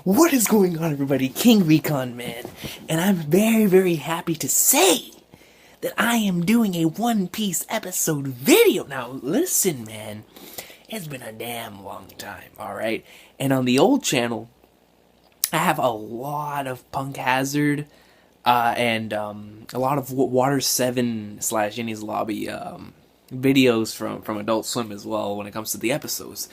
What is going on, everybody? King Recon Man, and I'm very, very happy to say that I am doing a One Piece episode video. Now, listen, man, it's been a damn long time, alright? And on the old channel, I have a lot of Punk Hazard, and a lot of Water 7 / Jenny's Lobby videos from Adult Swim as well when it comes to the episodes.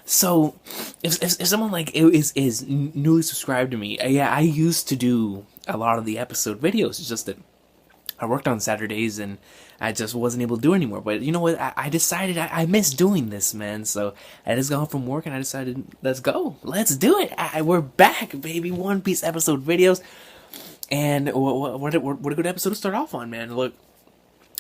So, if someone like is newly subscribed to me, yeah, I used to do a lot of the episode videos. It's just that I worked on Saturdays and I just wasn't able to do anymore. But you know what? I decided I miss doing this, man. So I just got home from work and I decided, let's go, let's do it. We're back, baby. One Piece episode videos, and what a good episode to start off on, man. Look.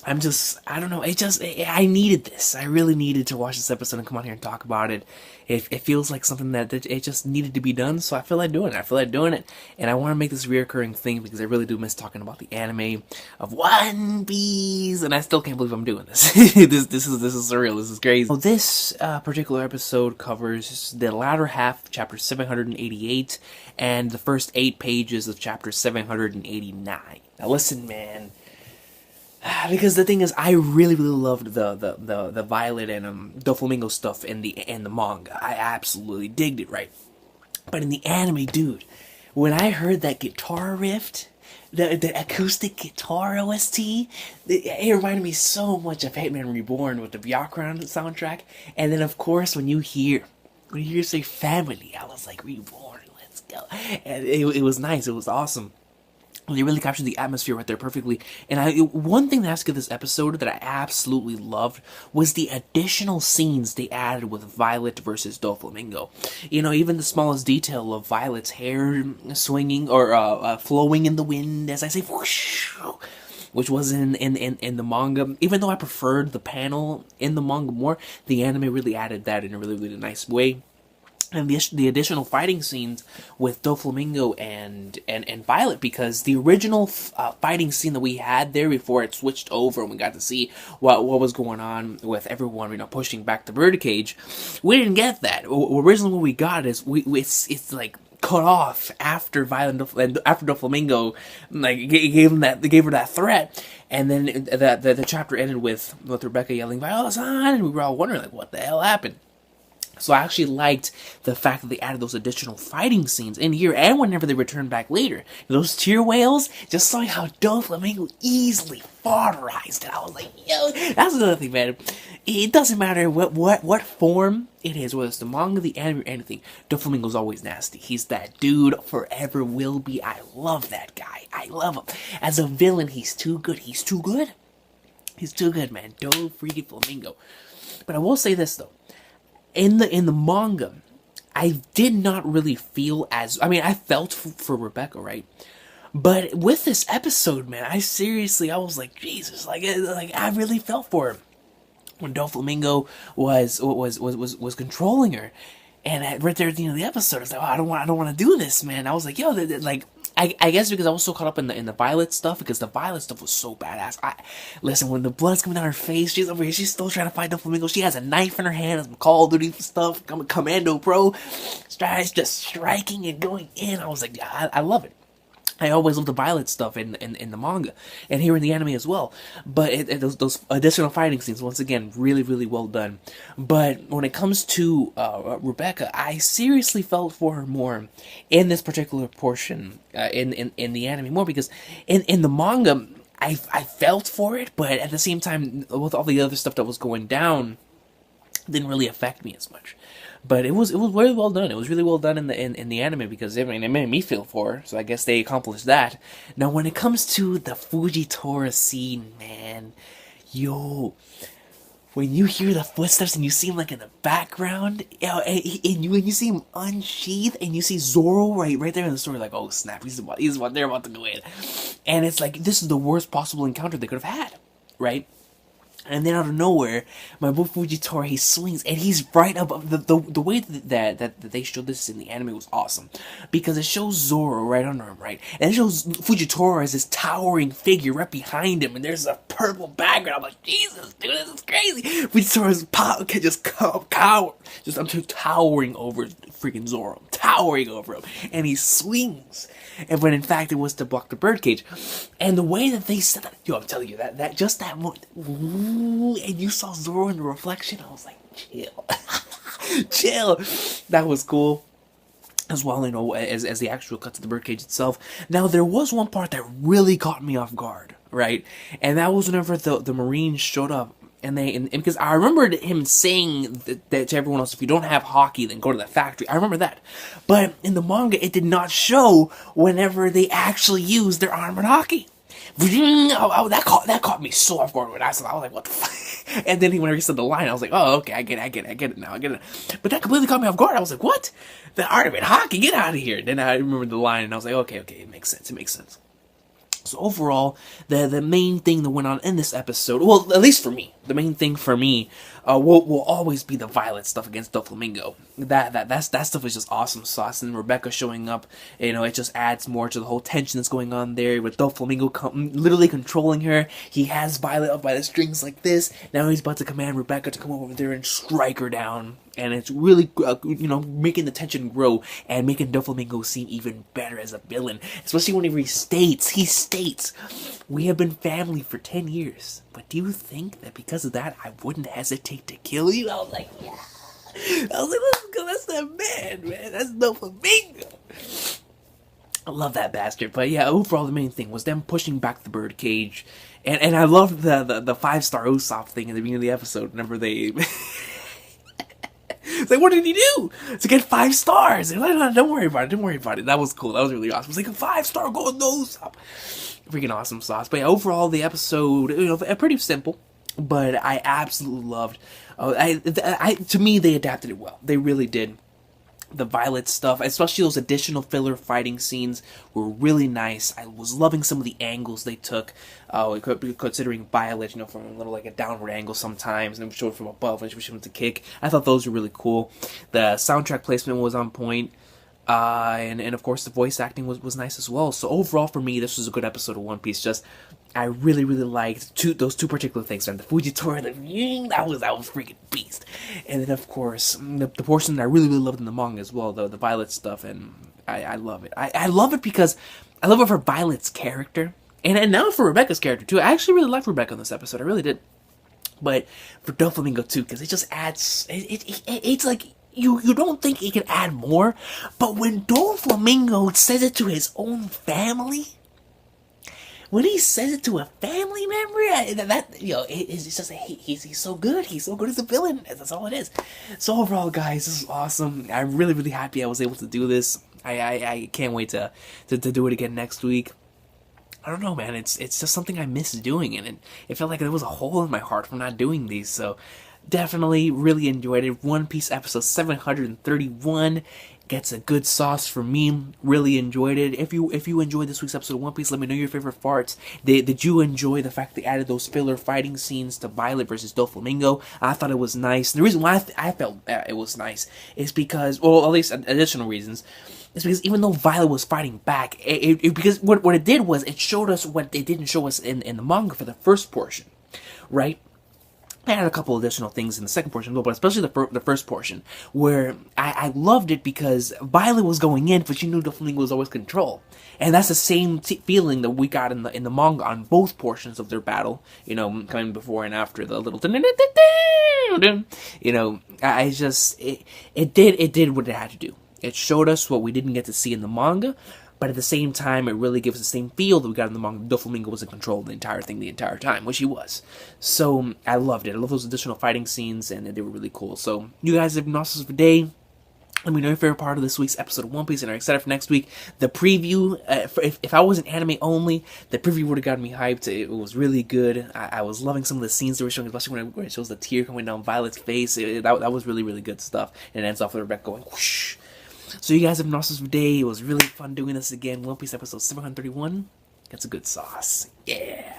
I don't know, I needed this. I really needed to watch this episode and come on here and talk about it. It feels like something that it just needed to be done, so I feel like doing it. And I want to make this reoccurring thing because I really do miss talking about the anime of One Piece, and I still can't believe I'm doing this. This is surreal, this is crazy. So this particular episode covers the latter half of chapter 788 and the first 8 pages of chapter 789. Now listen, man. Because the thing is, I really loved the Violet and Doflamingo stuff in the manga. I absolutely digged it, right? But in the anime, dude, when I heard that guitar riff, the acoustic guitar OST, it reminded me so much of Hitman Reborn with the Byakuran soundtrack. And then, of course, when you hear say family, I was like, Reborn, let's go. And it was nice. It was awesome. They really captured the atmosphere right there perfectly. And one thing to ask of this episode that I absolutely loved was the additional scenes they added with Violet versus Doflamingo. You know, even the smallest detail of Violet's hair swinging or flowing in the wind, as I say, whoosh, which was in the manga. Even though I preferred the panel in the manga more, the anime really added that in a really nice way. And the additional fighting scenes with Doflamingo and Violet, because the original fighting scene that we had there before it switched over and we got to see what was going on with everyone, you know, pushing back the birdcage, we didn't get that. Originally what we got is it's like cut off after Violet and after Doflamingo like gave her that threat, and then the chapter ended with Rebecca yelling Viola-san, and we were all wondering like what the hell happened. So I actually liked the fact that they added those additional fighting scenes in here, and whenever they returned back later. Those tear whales, just showing how Doflamingo easily fodderized it. I was like, yo, that's another thing, man. It doesn't matter what form it is, whether it's the manga, the anime, or anything, Doflamingo's always nasty. He's that dude, forever will be. I love that guy. I love him. As a villain, he's too good. He's too good. He's too good, man. Doflamingo. But I will say this, though. In the manga, I did not really feel as... I mean, I felt for Rebecca, right? But with this episode, man, I was like, Jesus, like I really felt for her. When Doflamingo was controlling her. And right there at the end of the episode, I was like, oh, I don't want to do this, man. I was like, yo, like... I guess because I was so caught up in the Violet stuff, because the Violet stuff was so badass. Listen, when the blood's coming down her face, she's over here, she's still trying to fight Doflamingo. She has a knife in her hand, some Call of Duty stuff, Commando Pro, just striking and going in. I was like, I love it. I always love the Violet stuff in the manga, and here in the anime as well. But those additional fighting scenes, once again, really well done. But when it comes to Rebecca, I seriously felt for her more in this particular portion in the anime more, because in the manga, I felt for it, but at the same time, with all the other stuff that was going down, it didn't really affect me as much. But it was really well done. It was really well done in the anime, because it made me feel for her. So I guess they accomplished that. Now when it comes to the Fujitora scene, man, yo, when you hear the footsteps and you see him like in the background, when you see him unsheath and you see Zoro right there in the story, like, oh snap, they're about to go in, and it's like this is the worst possible encounter they could have had, right? And then out of nowhere, my boy Fujitora, he swings, and he's right above. The way that they showed this in the anime was awesome, because it shows Zoro right under him, right? And it shows Fujitora as this towering figure right behind him, and there's a purple background. I'm like, Jesus, dude, this is crazy. Fujitora's just towering over freaking Zoro. towering over him, and he swings. And when in fact it was to block the birdcage. And the way that they said that, yo, I'm telling you, that just that moment, ooh, and you saw Zoro in the reflection, I was like, chill. Chill. That was cool. As well, you know, as the actual cut to the birdcage itself. Now, there was one part that really caught me off guard, right? And that was whenever the Marines showed up. And because I remembered him saying that to everyone else, if you don't have hockey, then go to the factory. I remember that. But in the manga, it did not show whenever they actually used their armored hockey. That caught me so off guard when I saw it. I was like, what the fuck? And then whenever he said the line, I was like, oh, okay, I get it now. But that completely caught me off guard. I was like, what? The armored hockey, get out of here. Then I remembered the line, and I was like, okay, it makes sense. So overall, the main thing that went on in this episode, well, at least for me, the main thing for me will always be the Violet stuff against Doflamingo. That stuff is just awesome sauce, and Rebecca showing up, you know, it just adds more to the whole tension that's going on there with Doflamingo literally controlling her. He has Violet up by the strings like this. Now he's about to command Rebecca to come over there and strike her down. And it's really, you know, making the tension grow and making Doflamingo seem even better as a villain. Especially whenever he states, we have been family for 10 years. But do you think that because of that, I wouldn't hesitate to kill you? I was like, yeah. I was like, let's go. That's that man. That's Doflamingo. I love that bastard. But yeah, overall, the main thing was them pushing back the birdcage. And I loved the 5-star Usopp thing in the beginning of the episode. Whenever they... It's like, what did he do to get 5 stars? And like, don't worry about it. That was cool. That was really awesome. It's like a 5-star golden Usopp. Freaking awesome sauce. But yeah, overall, the episode, you know, pretty simple, but I absolutely loved. To me, they adapted it well. They really did. The Violet stuff, especially those additional filler fighting scenes, were really nice. I was loving some of the angles they took, considering Violet, you know, from a little like a downward angle sometimes, and then showed from above when she went to kick. I thought those were really cool. The soundtrack placement was on point. And of course the voice acting was nice as well. So overall for me, this was a good episode of One Piece. Just, I really liked those two particular things. And the Fujitora, that was freaking beast. And then of course, the portion that I really loved in the manga as well, the Violet stuff, and I love it. I love it because I love it for Violet's character. And now for Rebecca's character too. I actually really liked Rebecca in this episode, I really did. But for Doflamingo too, because it just adds, it's like, You don't think he can add more, but when Doflamingo says it to his own family, when he says it to a family member, it's just he's so good. He's so good as a villain. That's all it is. So overall, guys, this is awesome. I'm really happy I was able to do this. I can't wait to do it again next week. I don't know, man. It's just something I miss doing, and it felt like there was a hole in my heart from not doing these. So. Definitely really enjoyed it. One Piece episode 731 gets a good sauce from me. Really enjoyed it. If you enjoyed this week's episode of One Piece, let me know your favorite parts. Did you enjoy the fact they added those filler fighting scenes to Violet versus Doflamingo? I thought it was nice. The reason why I felt it was nice is because, well, at least additional reasons, is because even though Violet was fighting back, because what it did was it showed us what they didn't show us in the manga for the first portion, right? I had a couple additional things in the second portion, but especially the first portion, where I loved it because Violet was going in, but she knew Doflamingo was always control, and that's the same feeling that we got in the manga on both portions of their battle. You know, coming before and after the little, you know, it did what it had to do. It showed us what we didn't get to see in the manga. But at the same time, it really gives the same feel that we got in the manga. Doflamingo was in control of the entire thing the entire time, which he was. So, I loved it. I love those additional fighting scenes, and they were really cool. So, you guys have been awesome for the day. Let me know your favorite part of this week's episode of One Piece, and I'm excited for next week. The preview, if I wasn't anime only, the preview would have gotten me hyped. It was really good. I was loving some of the scenes they were showing, especially when it shows the tear coming down Violet's face. That was really good stuff. And it ends off with Rebecca going whoosh. So you guys have an awesome day. It was really fun doing this again. One Piece episode 731. That's a good sauce. Yeah.